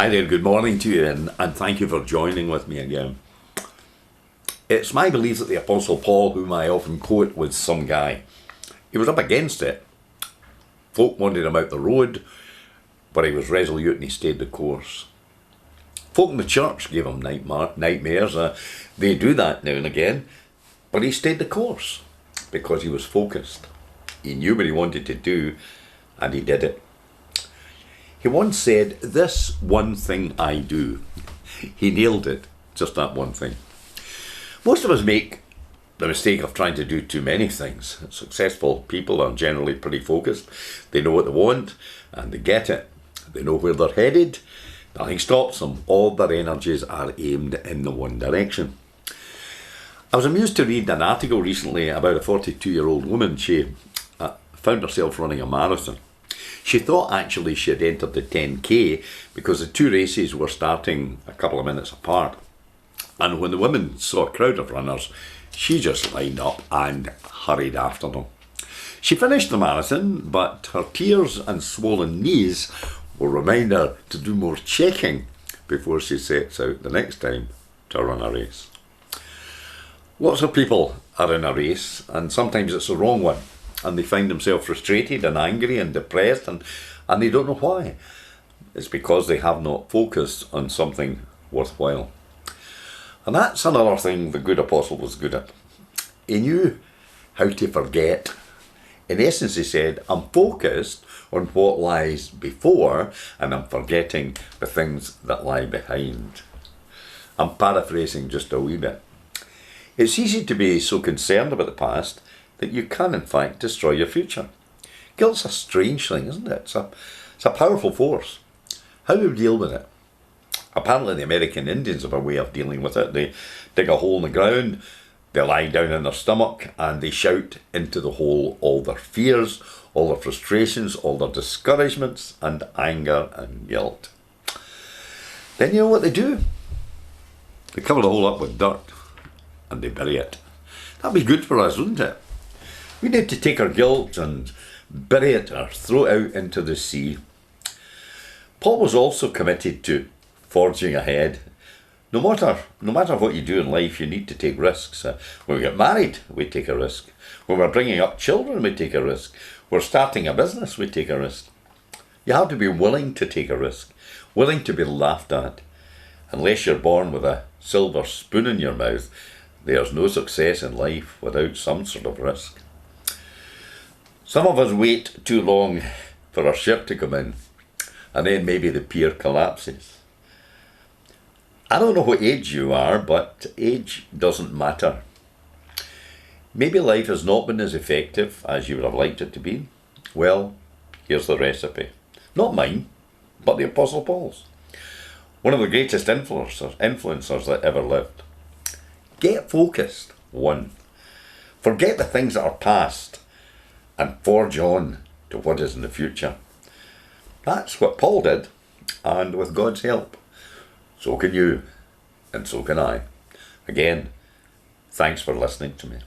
Hi there, good morning to you, and thank you for joining with me again. It's my belief that the Apostle Paul, whom I often quote, was some guy. He was up against it. Folk wanted him out the road, but he was resolute and he stayed the course. Folk in the church gave him nightmares. They do that now and again, but he stayed the course because he was focused. He knew what he wanted to do, and he did it. He once said, "This one thing I do." He nailed it, just that one thing. Most of us make the mistake of trying to do too many things. Successful people are generally pretty focused. They know what they want, and they get it. They know where they're headed. Nothing stops them. All their energies are aimed in the one direction. I was amused to read an article recently about a 42-year-old woman. She found herself running a marathon. She thought actually she had entered the 10K because the two races were starting a couple of minutes apart. And when the woman saw a crowd of runners, she just lined up and hurried after them. She finished the marathon, but her tears and swollen knees will remind her to do more checking before she sets out the next time to run a race. Lots of people are in a race, and sometimes it's the wrong one. And they find themselves frustrated and angry and depressed, and they don't know why. It's because they have not focused on something worthwhile. And that's another thing the good apostle was good at. He knew how to forget. In essence, he said, I'm focused on what lies before, and I'm forgetting the things that lie behind. I'm paraphrasing just a wee bit. It's easy to be so concerned about the past that you can, in fact, destroy your future. Guilt's a strange thing, isn't it? It's a powerful force. How do we deal with it? Apparently the American Indians have a way of dealing with it. They dig a hole in the ground, they lie down on their stomach, and they shout into the hole all their fears, all their frustrations, all their discouragements, and anger and guilt. Then you know what they do? They cover the hole up with dirt, and they bury it. That'd be good for us, wouldn't it? We need to take our guilt and bury it or throw it out into the sea. Paul was also committed to forging ahead. No matter what you do in life, you need to take risks. When we get married, we take a risk. When we're bringing up children, we take a risk. We're starting a business, we take a risk. You have to be willing to take a risk, willing to be laughed at. Unless you're born with a silver spoon in your mouth, there's no success in life without some sort of risk. Some of us wait too long for our ship to come in, and then maybe the pier collapses. I don't know what age you are, but age doesn't matter. Maybe life has not been as effective as you would have liked it to be. Well, here's the recipe. Not mine, but the Apostle Paul's. One of the greatest influencers that ever lived. Get focused. 1. Forget the things that are past and forge on to what is in the future. That's what Paul did, and with God's help, so can you, and so can I. Again, thanks for listening to me.